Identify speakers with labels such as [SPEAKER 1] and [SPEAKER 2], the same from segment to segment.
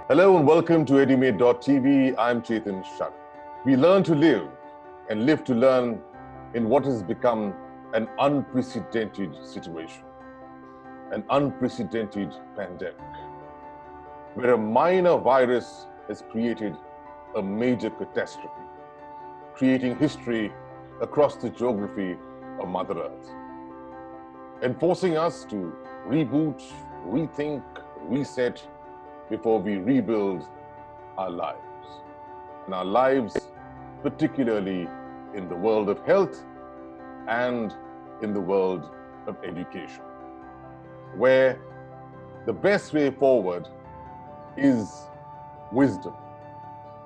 [SPEAKER 1] Hello and welcome to edumate.tv. I'm Chetan Sharma. We learn to live and live to learn in what has become an unprecedented situation, an unprecedented pandemic, where a minor virus has created a major catastrophe, creating history across the geography of Mother Earth, and forcing us to reboot, rethink, reset before we rebuild our lives. And our lives, particularly in the world of health and in the world of education, where the best way forward is wisdom.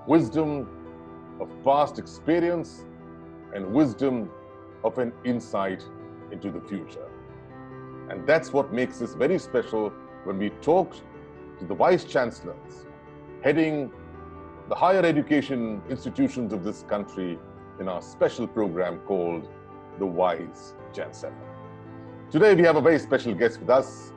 [SPEAKER 1] Wisdom of past experience and wisdom of an insight into the future. And that's what makes this very special when we talk to the Vice Chancellors heading the higher education institutions of this country in our special program called the WISE Chancellor. Today we have a very special guest with us,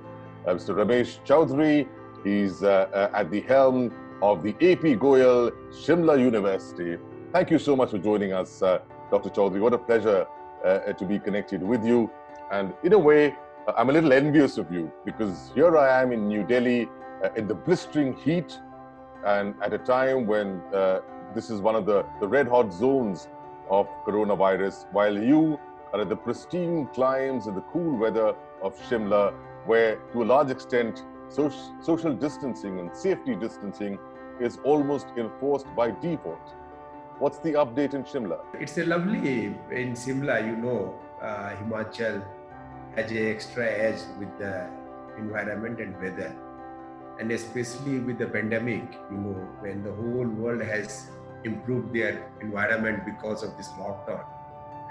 [SPEAKER 1] Mr. Ramesh Choudhary. He's at the helm of the AP Goyal Shimla University. Thank you so much for joining us, Dr. Choudhary. What a pleasure to be connected with you. And in a way, I'm a little envious of you because here I am in New Delhi in the blistering heat and at a time when this is one of the red hot zones of coronavirus, while you are at the pristine climes and the cool weather of Shimla, where to a large extent social distancing and safety distancing is almost enforced by default. What's the update in Shimla?
[SPEAKER 2] It's a lovely in Shimla, Himachal has an extra edge with the environment and weather. And especially with the pandemic, when the whole world has improved their environment because of this lockdown.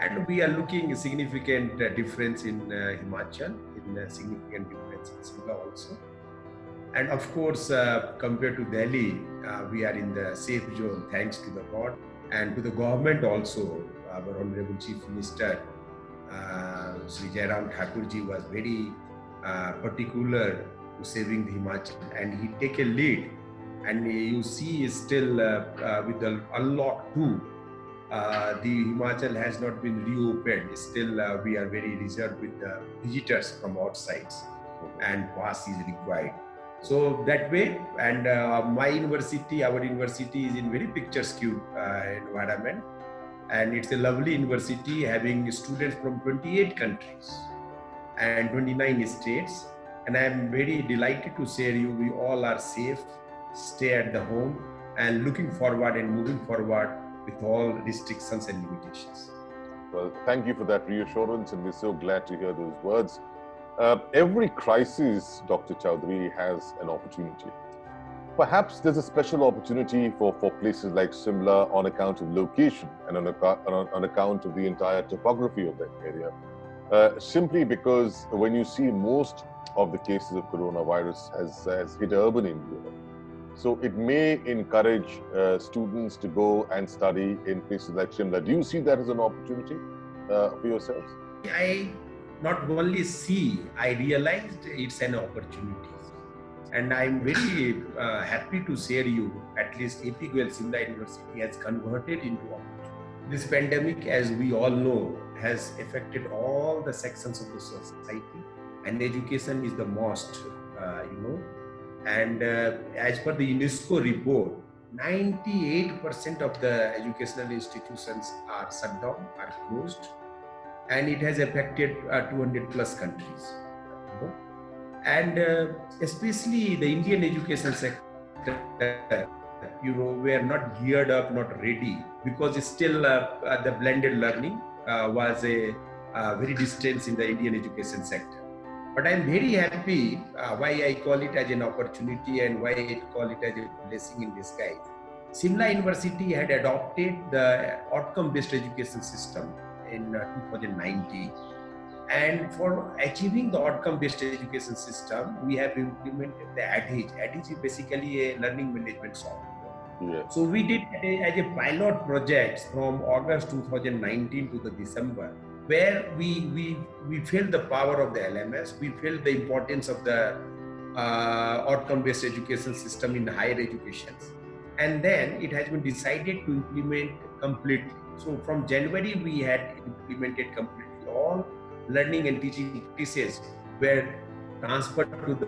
[SPEAKER 2] And we are looking a significant difference in Himachal, in a significant difference in Shimla also. And of course, compared to Delhi, we are in the safe zone, thanks to the God and to the government also. Our Honorable Chief Minister, Sri Jairam Thakurji was very particular to saving the Himachal, and he take a lead. And you see still with the unlock 2, the Himachal has not been reopened. Still we are very reserved with the visitors from outside and pass is required. So that way, and our university is in very picturesque environment, and it's a lovely university having students from 28 countries and 29 states. And I am very delighted to say we all are safe, stay at the home, and looking forward and moving forward with all restrictions and limitations.
[SPEAKER 1] Well, thank you for that reassurance, and we're so glad to hear those words. Every crisis, Dr. Choudhary, has an opportunity. Perhaps there's a special opportunity for places like Shimla on account of location and on account of the entire topography of that area. Simply because when you see most of the cases of coronavirus has hit urban India, so it may encourage students to go and study in places like Shimla. Do you see that as an opportunity for yourselves?
[SPEAKER 2] I not only see, I realized it's an opportunity. And I'm very happy to share you, at least AP Goyal Shimla University has converted into opportunity. This pandemic, as we all know, has affected all the sections of the society, and education is the most, And as per the UNESCO report, 98% of the educational institutions are shut down, are closed, and it has affected 200 plus countries. And especially the Indian education sector, were not geared up, not ready, because still the blended learning was a very distant in the Indian education sector. But I'm very happy why I call it as an opportunity and why I call it as a blessing in disguise. Shimla University had adopted the outcome-based education system in 2019. And for achieving the outcome-based education system, we have implemented the APG. APG is basically a learning management software. Yeah. So we did as a pilot project from August 2019 to the December, where we felt the power of the LMS, we felt the importance of the outcome-based education system in higher education. And then it has been decided to implement completely. So from January, we had implemented completely all learning and teaching practices were transferred to the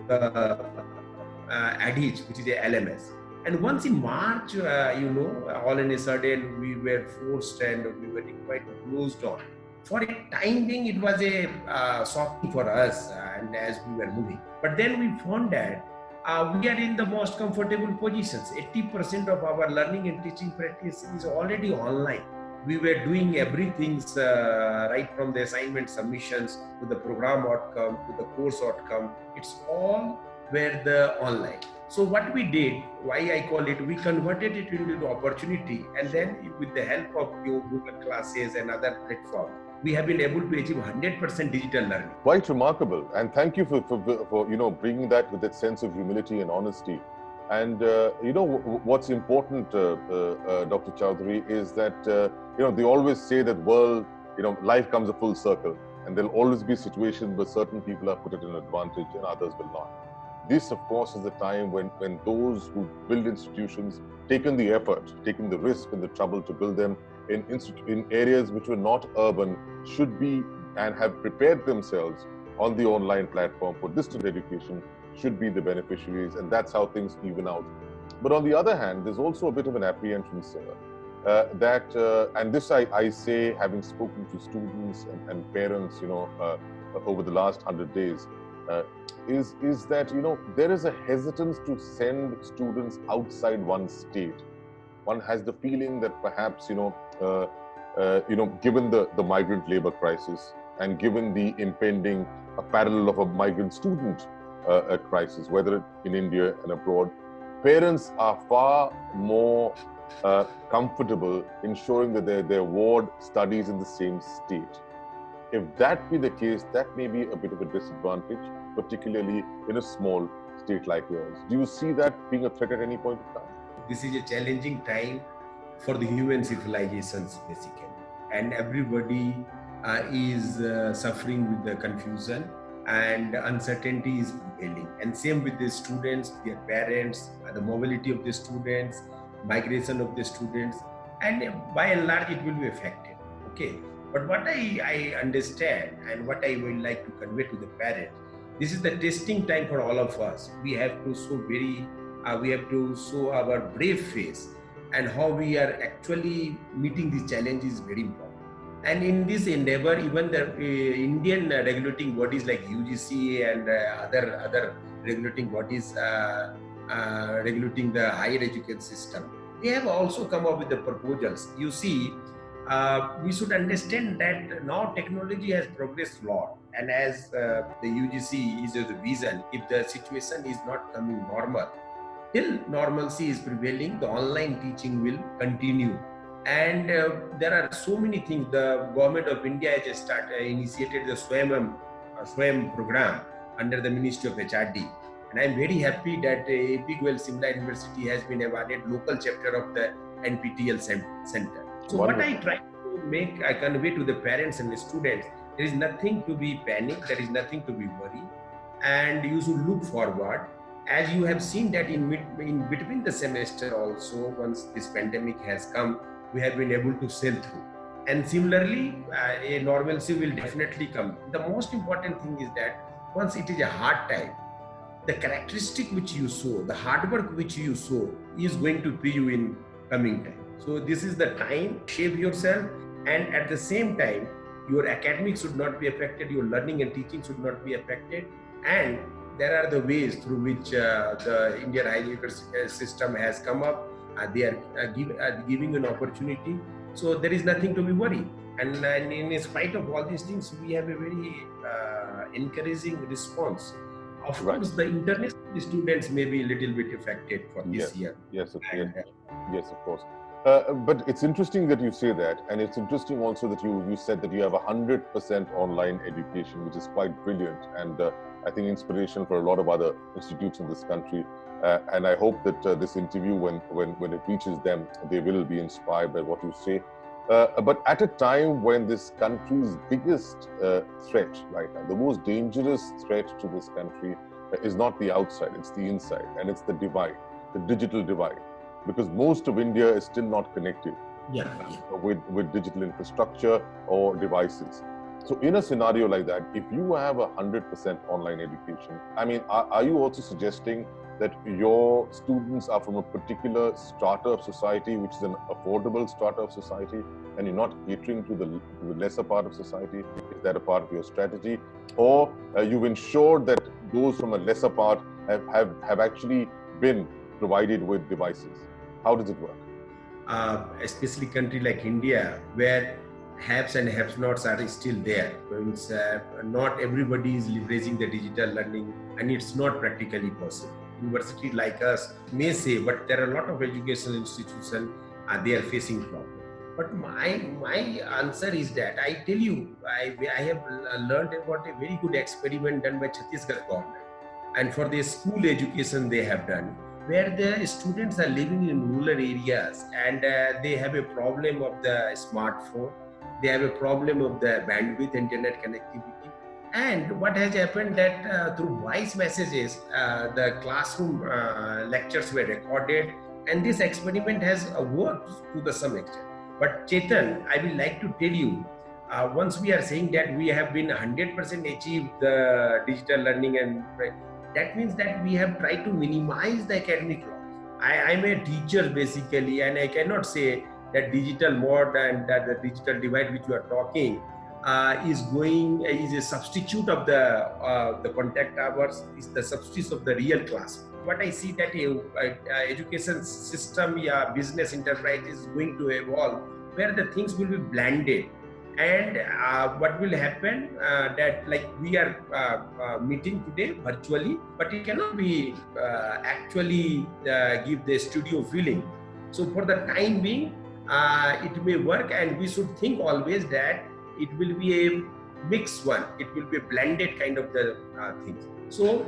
[SPEAKER 2] ADIG, which is a LMS. And once in March, all in a sudden, we were forced and we were required to close down. For a time being, it was a shocking for us, and as we were moving. But then we found that we are in the most comfortable positions. 80% of our learning and teaching practice is already online. We were doing everything right from the assignment submissions to the program outcome to the course outcome. It's all were the online. So what we did, why I call it, we converted it into the opportunity, and then with the help of Google Classes and other platforms, we have been able to achieve 100% digital learning.
[SPEAKER 1] Quite remarkable, and thank you for bringing that with that sense of humility and honesty. And what's important, Dr. Choudhary, is that they always say that life comes a full circle, and there'll always be situations where certain people are put at an advantage and others will not. This, of course, is the time when those who build institutions, taken the effort, taken the risk and the trouble to build them in areas which were not urban, should be and have prepared themselves on the online platform for distant education, should be the beneficiaries, and that's how things even out. But on the other hand, there's also a bit of an apprehension, sir, and this I say, having spoken to students and parents, over the last 100 days, is that there is a hesitance to send students outside one state. One has the feeling that perhaps given the migrant labor crisis and given the impending parallel of a migrant student crisis, whether in India and abroad, parents are far more comfortable ensuring that their ward studies in the same state. If that be the case, that may be a bit of a disadvantage, particularly in a small state like yours. Do you see that being a threat at any point in time?
[SPEAKER 2] This is a challenging time for the human civilizations, basically. And everybody is suffering with the confusion, and uncertainty is prevailing. And same with the students, their parents, the mobility of the students, migration of the students, and by and large, it will be affected. Okay. But what I understand and what I would like to convey to the parents, this is the testing time for all of us. We have to show our brave face, and how we are actually meeting these challenges is very important. And in this endeavor, even the Indian regulating bodies like UGC and other regulating bodies regulating the higher education system, they have also come up with the proposals. You see, we should understand that now technology has progressed a lot, and as the UGC is the vision, if the situation is not coming normal, till normalcy is prevailing, the online teaching will continue. And there are so many things. The government of India has initiated the SWAYAM program under the Ministry of HRD. And I'm very happy that APG SHIMLA University has been awarded local chapter of the NPTEL Center. So what I try to I convey to the parents and the students, there is nothing to be panicked, there is nothing to be worried, and you should look forward. As you have seen that in between the semester also, once this pandemic has come, we have been able to sail through. And similarly, a normalcy will definitely come. The most important thing is that once it is a hard time, the characteristic which you show, the hard work which you show is going to pay you in coming time. So this is the time, shape yourself, and at the same time, your academics should not be affected, your learning and teaching should not be affected, and there are the ways through which the Indian higher education system has come up. They are giving an opportunity, so there is nothing to be worried. And in spite of all these things, we have a very encouraging response. Of course, the international students may be a little bit affected for this year.
[SPEAKER 1] Yes, of course. But it's interesting that you say that, and it's interesting also that you said that you have 100% online education, which is quite brilliant, and I think inspiration for a lot of other institutes in this country. And I hope that this interview, when it reaches them, they will be inspired by what you say. But at a time when this country's biggest threat right now, the most dangerous threat to this country is not the outside, it's the inside, and it's the divide, the digital divide, because most of India is still not connected with digital infrastructure or devices. So in a scenario like that, if you have 100% online education, I mean, are you also suggesting that your students are from a particular strata of society, which is an affordable strata of society, and you're not catering to the lesser part of society? Is that a part of your strategy? Or you've ensured that those from a lesser part have actually been provided with devices? How does it work?
[SPEAKER 2] Especially country like India, where haves and have-nots are still there. Means, not everybody is leveraging the digital learning, and it's not practically possible. University like us may say, but there are a lot of educational institutions they are facing problems. But my answer is that I tell you, I have learned about a very good experiment done by Chhattisgarh government, and for the school education they have done, where the students are living in rural areas and they have a problem of the smartphone, they have a problem of the bandwidth, internet connectivity. And what has happened that through voice messages, the classroom lectures were recorded, and this experiment has worked to some extent. But Chetan, I will like to tell you, once we are saying that we have been 100% achieved the digital learning, and that means that we have tried to minimize the academic loss. I'm a teacher basically, and I cannot say that digital mode and that the digital divide which you are talking is a substitute of the contact hours, is the substitute of the real class. What I see that education system, business enterprise is going to evolve where the things will be blended. And what will happen that like we are meeting today virtually, but it cannot be actually give the studio feeling. So for the time being, it may work, and we should think always that it will be a mixed one. It will be a blended kind of the things. So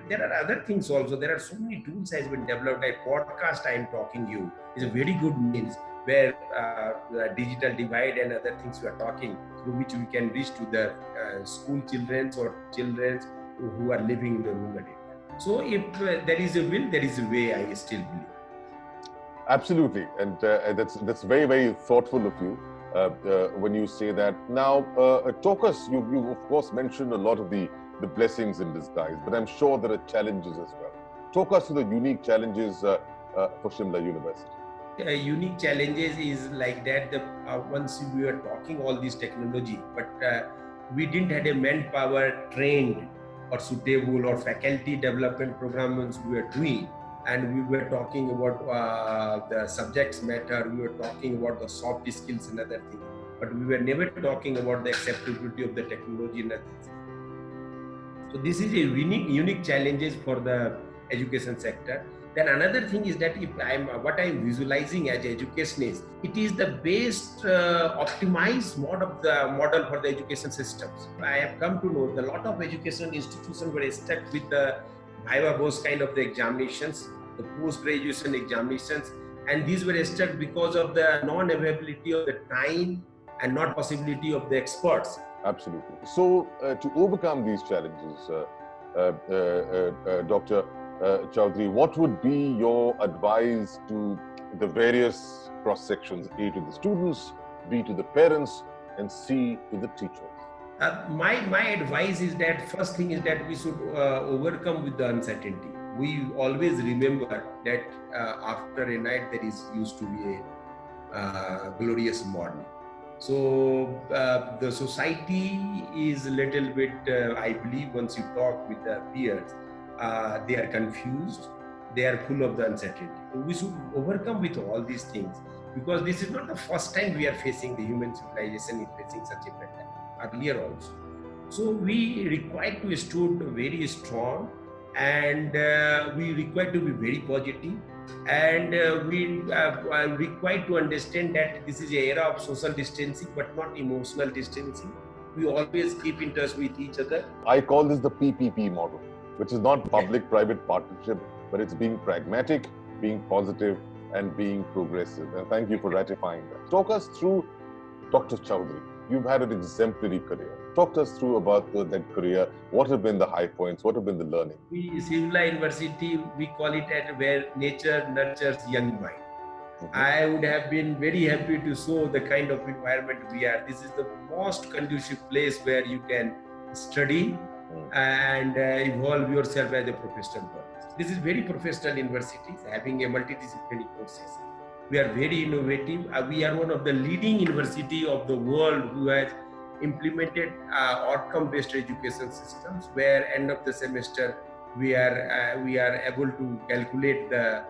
[SPEAKER 2] there are other things also. There are so many tools has been developed. Like podcast I am talking you is a very good means where the digital divide and other things we are talking, through which we can reach to the school children or children who are living in the rural area. So if there is a will, there is a way, I still believe.
[SPEAKER 1] Absolutely, and that's very, very thoughtful of you when you say that. Now, talk us, you of course mentioned a lot of the blessings in disguise, but I'm sure there are challenges as well. Talk us through the unique challenges for Shimla University.
[SPEAKER 2] Unique challenges is like that once we were talking all this technology, but we didn't have a manpower trained or suitable or faculty development programs we were doing, and we were talking about the subjects matter, we were talking about the soft skills and other things, but we were never talking about the acceptability of the technology and other things. So this is a unique challenges for the education sector. Then another thing is that what I'm visualizing as educationist, it is the best optimized model for the education systems. I have come to know that a lot of education institutions were stuck with the viva voce kind of the examinations, the post-graduation examinations, and these were stuck because of the non-availability of the time and not possibility of the experts.
[SPEAKER 1] Absolutely. So to overcome these challenges, Dr. Choudhary, what would be your advice to the various cross-sections, A to the students, B to the parents, and C to the teachers?
[SPEAKER 2] My advice is that first thing is that we should overcome with the uncertainty. We always remember that after a night there is used to be a glorious morning. So the society is a little bit, I believe once you talk with the peers, they are confused, they are full of the uncertainty. We should overcome with all these things, because this is not the first time we are facing, the human civilization is facing such a problem, earlier also. So we require to stood very strong, and we require to be very positive, and we require to understand that this is an era of social distancing, but not emotional distancing. We always keep in touch with each other.
[SPEAKER 1] I call this the PPP model, which is not public-private partnership, but it's being pragmatic, being positive, and being progressive. And thank you for ratifying that. Talk us through Dr. Choudhary. you've had an exemplary career. Talk us through about that career. What have been the high points? What have been the learning?
[SPEAKER 2] SHIMLA University, we call it at where nature nurtures young mind. I would have been very happy to show the kind of environment we are. This is the most conducive place where you can study and evolve yourself as a professional person. This is very professional university, having a multidisciplinary courses. We are very innovative. We are one of the leading university of the world who has implemented outcome-based education systems, where end of the semester we are able to calculate the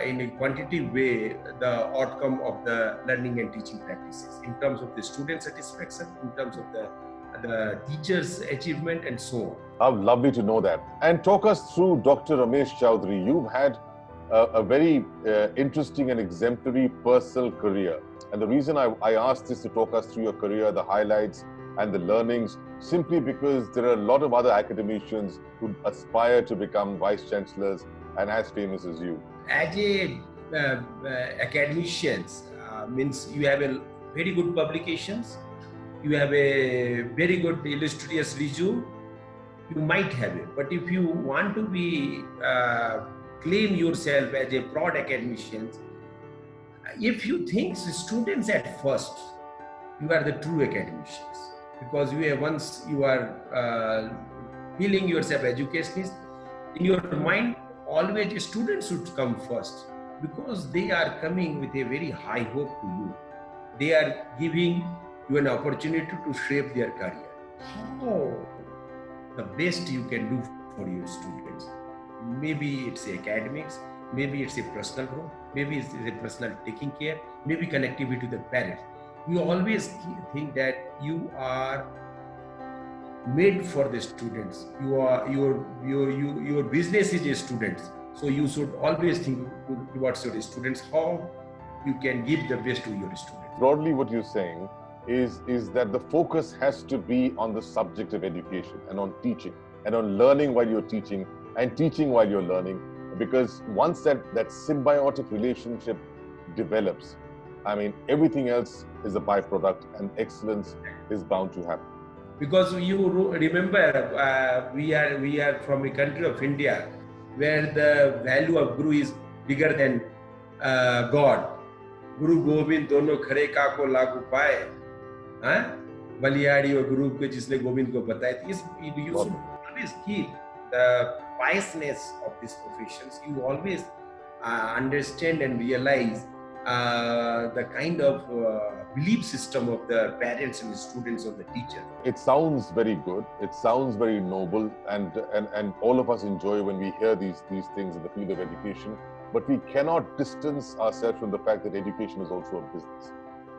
[SPEAKER 2] in a quantitative way the outcome of the learning and teaching practices in terms of the student satisfaction, in terms of the teachers' achievement, and so on.
[SPEAKER 1] How lovely to know that. And talk us through Dr. Ramesh Choudhary. You've had a very interesting and exemplary personal career. And the reason I asked this to talk us through your career, the highlights and the learnings, simply because there are a lot of other academicians who aspire to become vice chancellors and as famous as you.
[SPEAKER 2] As a academicians, means you have a very good publications, you have a very good illustrious resume, you might have it. But if you want to be claim yourself as a broad academician, if you think students at first, you are the true academicians, because once you are feeling yourself educationist, in your mind always students should come first, because they are coming with a very high hope to you. They are giving you an opportunity to shape their career. How the best you can do for your students? Maybe it's academics, maybe it's a personal growth, maybe it's a personal taking care, maybe connectivity to the parents. You always think that you are made for the students. Your business is a students, so you should always think towards your students, how you can give the best to your students.
[SPEAKER 1] Broadly, what you're saying is that the focus has to be on the subject of education and on teaching and on learning while you're teaching and teaching while you're learning, because once that symbiotic relationship develops, I mean, everything else is a byproduct and excellence is bound to happen.
[SPEAKER 2] Because you remember, we are from a country of India where the value of Guru is bigger than God. Guru Gobind dono khare ka ko lagu paye, Baliari or Guru ko jisne Gobind ko bataya. You should always keep the piousness of these professions. You always understand and realize the kind of belief system of the parents and the students of the teacher.
[SPEAKER 1] It sounds very good. It sounds very noble, and all of us enjoy when we hear these things in the field of education. But we cannot distance ourselves from the fact that education is also a business.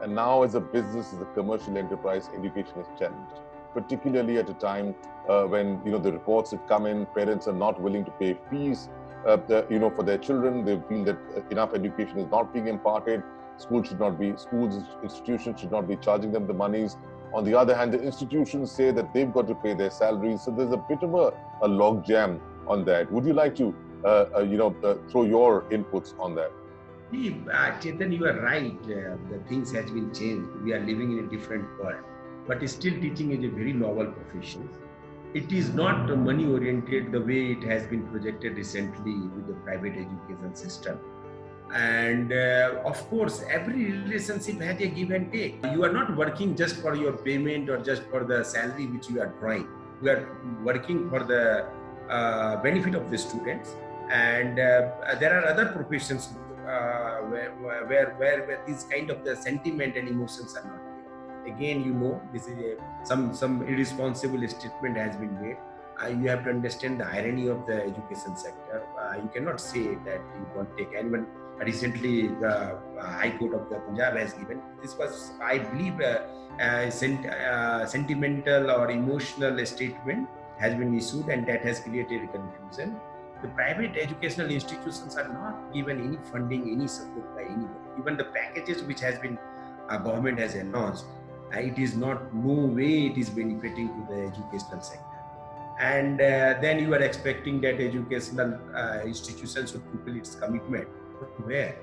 [SPEAKER 1] And now, as a business, as a commercial enterprise, education is challenged, particularly at a time when the reports have come in, parents are not willing to pay fees for their children. They feel that enough education is not being imparted. Institutions should not be charging them the monies. On the other hand, the institutions say that they've got to pay their salaries. So there's a bit of a log jam on that. Would you like to throw your inputs on that?
[SPEAKER 2] Chetan, you are right. The things has been changed. We are living in a different world. But still, teaching is a very novel profession. It is not money oriented the way it has been projected recently with the private education system. And of course, every relationship has a give and take. You are not working just for your payment or just for the salary which you are drawing. You are working for the benefit of the students. And there are other professions where this kind of the sentiment and emotions are not there. Again, this is some irresponsible statement has been made. You have to understand the irony of the education sector. You cannot say that you won't take anyone. Recently, the High Court of the Punjab has given. This was, I believe, a sentimental or emotional statement has been issued, and that has created a confusion. The private educational institutions are not given any funding, any support by anybody. Even the packages which has been government has announced, it is not no way it is benefiting to the educational sector. And then you are expecting that educational institutions should fulfill its commitment. Where?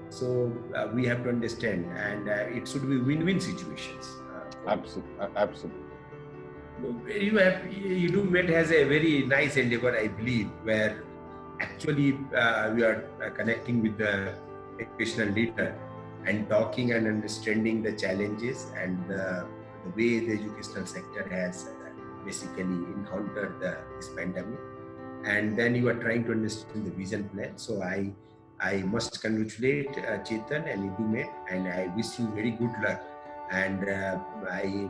[SPEAKER 2] So we have to understand, and it should be win-win situations
[SPEAKER 1] Absolutely.
[SPEAKER 2] EduMate has a very nice endeavor, I believe, where actually we are connecting with the educational leader and talking and understanding the challenges and the way the educational sector has basically encountered this pandemic. And then you are trying to understand the vision plan. So I must congratulate Chetan and EduMate, and I wish you very good luck. And I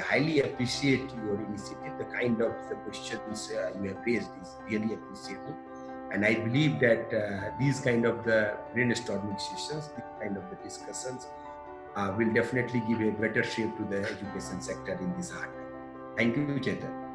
[SPEAKER 2] highly appreciate your initiative. The kind of the questions you have raised is really appreciable. And I believe that these kind of the brainstorming sessions, these kind of the discussions will definitely give a better shape to the education sector in this hard time. Thank you, Chetan.